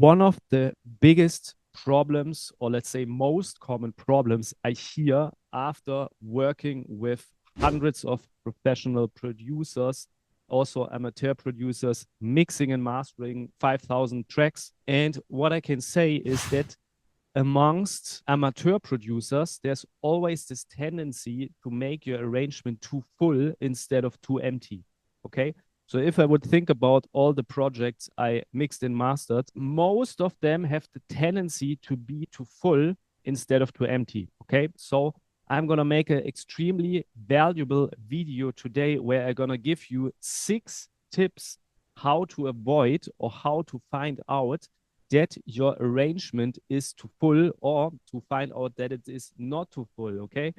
One of the biggest problems, or let's say most common problems I hear after working with hundreds of professional producers, also amateur producers, mixing and mastering 5,000 tracks. And what I can say is that amongst amateur producers, there's always this tendency to make your arrangement too full instead of too empty. Okay. So if I would think about all the projects I mixed and mastered, most of them have the tendency to be too full instead of too empty. Okay. So I'm going to make an extremely valuable video today where I'm going to give you 6 tips how to avoid or how to find out that your arrangement is too full, or to find out that it is not too full. Okay.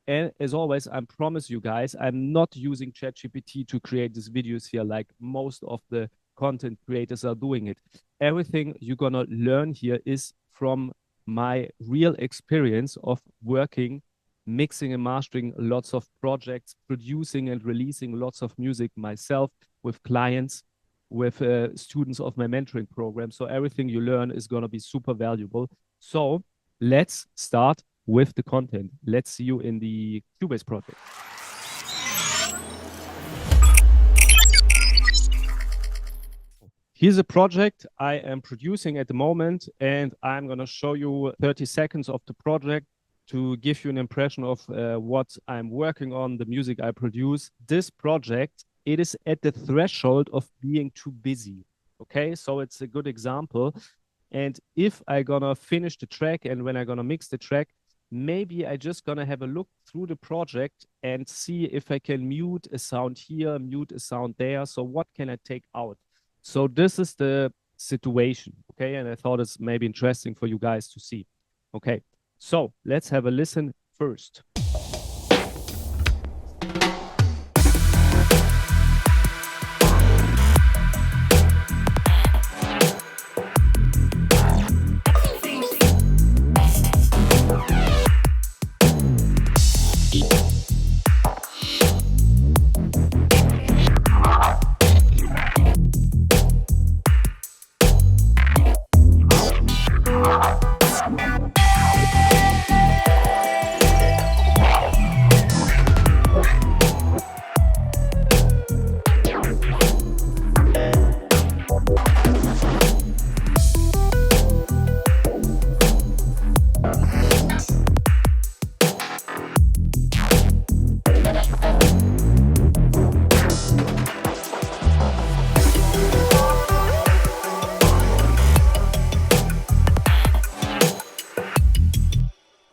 And as always, I promise you guys, I'm not using ChatGPT to create these videos here like most of the content creators are doing it. Everything you're going to learn here is from my real experience of working, mixing and mastering lots of projects, producing and releasing lots of music myself with clients, with students of my mentoring program. So everything you learn is going to be super valuable. So let's start with the content. Let's see you in the Cubase project. Here's a project I am producing at the moment, and I'm going to show you 30 seconds of the project to give you an impression of what I'm working on, the music I produce. This project, it is at the threshold of being too busy. Okay, so it's a good example. And if I'm gonna finish the track and when I'm gonna mix the track, maybe I just gonna have a look through the project and see if I can mute a sound here, mute a sound there. So what can I take out? So this is the situation, okay? And I thought it's maybe interesting for you guys to see. Okay, so let's have a listen first.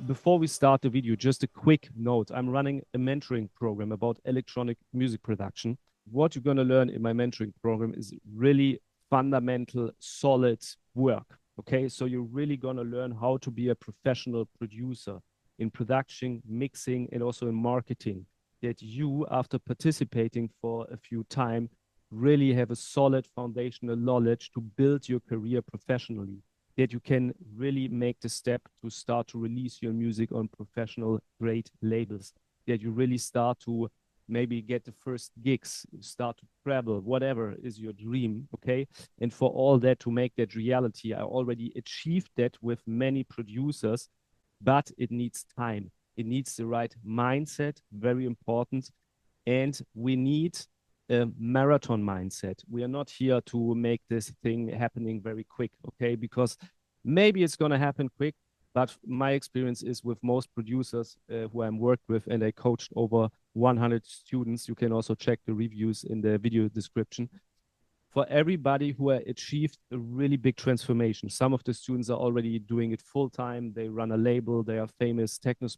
Before we start the video, just a quick note. I'm running a mentoring program about electronic music production. What you're going to learn in my mentoring program is really fundamental, solid work. Okay, so you're really going to learn how to be a professional producer in production, mixing, and also in marketing. That you, after participating for a few time, really have a solid foundational knowledge to build your career professionally, that you can really make the step to start to release your music on professional great labels, that you really start to maybe get the first gigs, start to travel, whatever is your dream, okay? And for all that, to make that reality, I already achieved that with many producers, but it needs time. It needs the right mindset, very important. And we need a marathon mindset. We are not here to make this thing happening very quick, okay? Because maybe it's going to happen quick, but my experience is with most producers who I'm worked with, and I coached over 100 students. You can also check the reviews in the video description. For everybody who achieved a really big transformation, some of the students are already doing it full time. They run a label. They are famous techno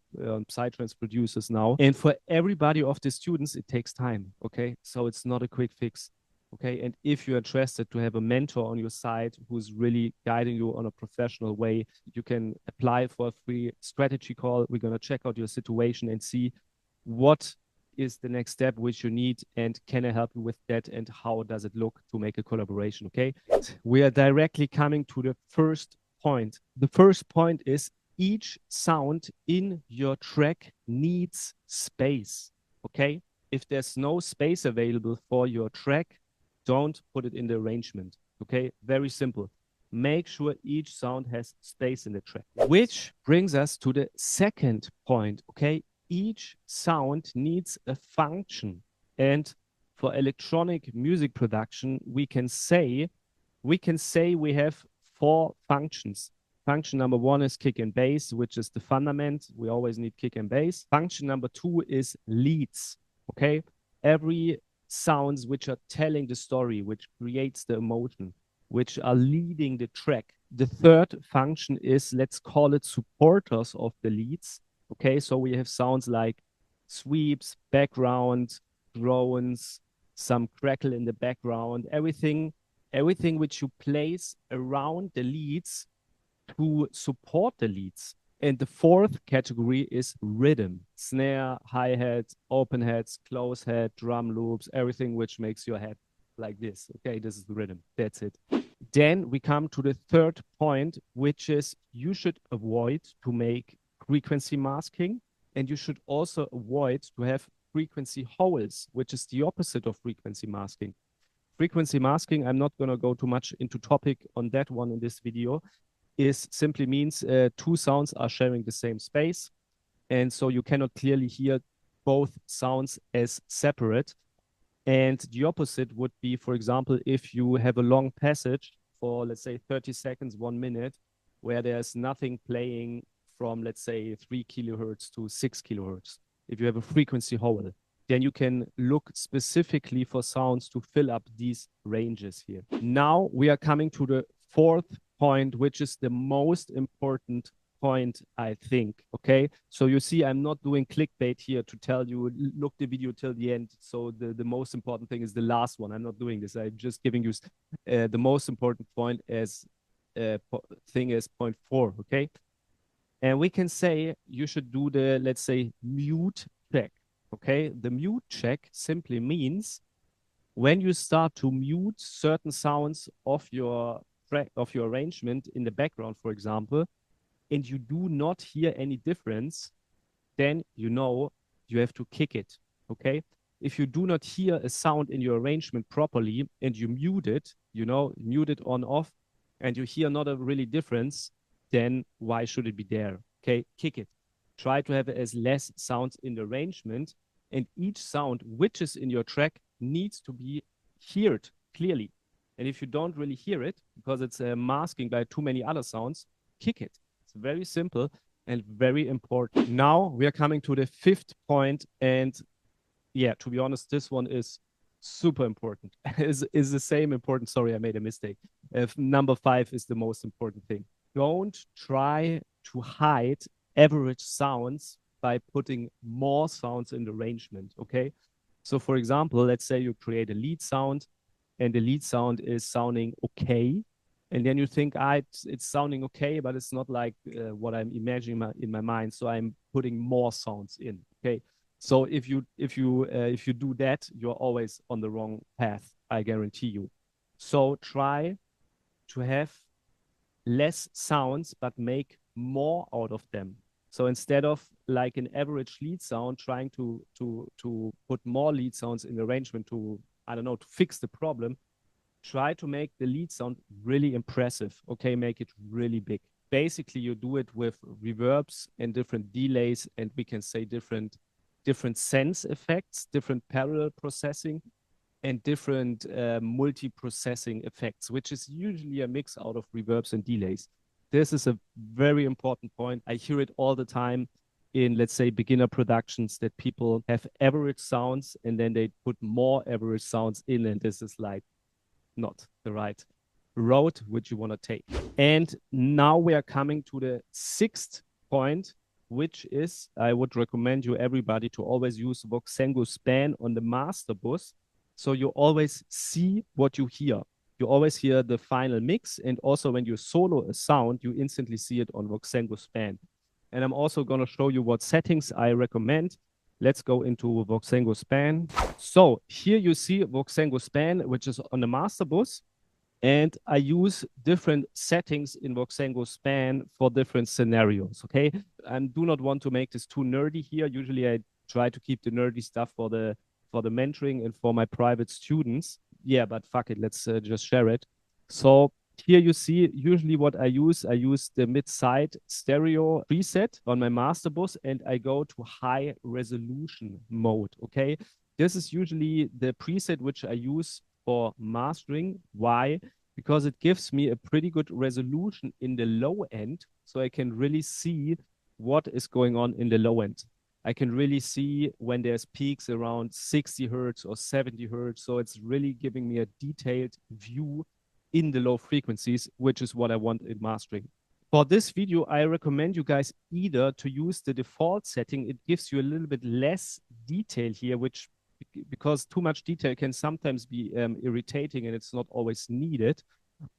psytrance producers now. And for everybody of the students, it takes time. Okay, so it's not a quick fix. Okay, and if you're interested to have a mentor on your side who's really guiding you on a professional way, you can apply for a free strategy call. We're gonna check out your situation and see what is the next step which you need, and can I help you with that, and how does it look to make a collaboration. Okay, we are directly coming to the first point. The first point is each sound in your track needs space. Okay, if there's no space available for your track, don't put it in the arrangement. Okay, very simple. make sure each sound has space in the track. Which brings us to the second point, okay? Each sound needs a function. And for electronic music production, we can say we have 4 functions. Function number 1 is kick and bass, which is the fundament. We always need kick and bass. Function number 2 is leads, okay? Every sounds which are telling the story, which creates the emotion, which are leading the track. The third function is, let's call it supporters of the leads. Okay, so we have sounds like sweeps, background, drones, some crackle in the background, everything which you place around the leads to support the leads. And the fourth category is rhythm, snare, hi-hat, open hats, close hat, drum loops, everything which makes your head like this. Okay, this is the rhythm. That's it. Then we come to the third point, which is you should avoid to make frequency masking, and you should also avoid to have frequency holes, which is the opposite of frequency masking. Frequency masking, I'm not going to go too much into topic on that one in this video, is simply means 2 sounds are sharing the same space. And so you cannot clearly hear both sounds as separate. And the opposite would be, for example, if you have a long passage for, let's say, 30 seconds, 1 minute, where there's nothing playing from, let's say, 3 kilohertz to 6 kilohertz. If you have a frequency hole, then you can look specifically for sounds to fill up these ranges here. Now we are coming to the fourth point, which is the most important point, I think. Okay, so you see, I'm not doing clickbait here to tell you look the video till the end. So the most important thing is the last one. I'm not doing this. I'm just giving you the most important point as thing is point 4. Okay, and we can say you should do the, let's say, mute check. Okay, the mute check simply means when you start to mute certain sounds of your track, of your arrangement in the background, for example, and you do not hear any difference, then you know you have to kick it. Okay, if you do not hear a sound in your arrangement properly and you mute it, you know, mute it on off, and you hear not a really difference, then why should it be there? Okay, kick it. Try to have as less sounds in the arrangement, and each sound which is in your track needs to be heard clearly. And if you don't really hear it because it's masking by too many other sounds, kick it. It's very simple and very important. Now we are coming to the fifth point, and yeah, to be honest, this one is super important. is the same important. Sorry, I made a mistake. Number 5 is the most important thing. Don't try to hide average sounds by putting more sounds in the arrangement. Okay, so for example, let's say you create a lead sound, and the lead sound is sounding okay, and then you think, it's sounding okay, but it's not like what I'm imagining in my mind. So I'm putting more sounds in. Okay, so if you do that, you're always on the wrong path. I guarantee you. So try to have less sounds, but make more out of them. So instead of like an average lead sound, trying to put more lead sounds in the arrangement to, I don't know, to fix the problem, try to make the lead sound really impressive. Okay, make it really big. Basically, you do it with reverbs and different delays, and we can say different sense effects, different parallel processing, and different multi-processing effects, which is usually a mix out of reverbs and delays. This is a very important point. I hear it all the time in, let's say, beginner productions, that people have average sounds and then they put more average sounds in, and this is like not the right road which you want to take. And now we are coming to the 6th point, which is, I would recommend you everybody to always use Voxengo span on the master bus. So you always see what you hear. You always hear the final mix, and also when you solo a sound, you instantly see it on Voxengo span. And I'm also going to show you what settings I recommend. Let's go into Voxengo span. So here you see Voxengo span, which is on the master bus. And I use different settings in Voxengo span for different scenarios, okay? I do not want to make this too nerdy here. Usually I try to keep the nerdy stuff for the mentoring and for my private students. Yeah, but fuck it, let's just share it. So Here you see usually what I use the mid-side stereo preset on my master bus, and I go to high resolution mode. Okay, this is usually the preset which I use for mastering. Why? Because it gives me a pretty good resolution in the low end, so I can really see what is going on in the low end. I can really see when there's peaks around 60 hertz or 70 hertz. So it's really giving me a detailed view in the low frequencies, which is what I want in mastering. For this video, I recommend you guys either to use the default setting. It gives you a little bit less detail here, which because too much detail can sometimes be irritating and it's not always needed.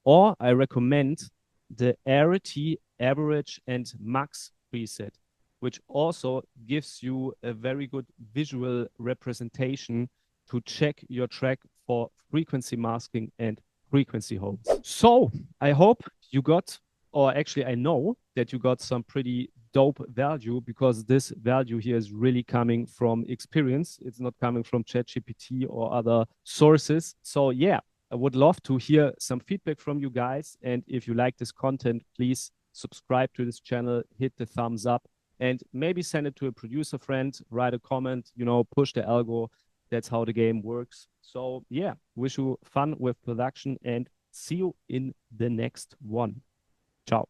Or I recommend the Arity, Average, and Max preset, which also gives you a very good visual representation to check your track for frequency masking and frequency holds. So I hope you got, or actually I know that you got some pretty dope value, because this value here is really coming from experience. It's not coming from ChatGPT or other sources. So yeah, I would love to hear some feedback from you guys. And if you like this content, please subscribe to this channel, hit the thumbs up, and maybe send it to a producer friend, write a comment, you know, push the algo. That's how the game works. So yeah, wish you fun with production and see you in the next one. Ciao.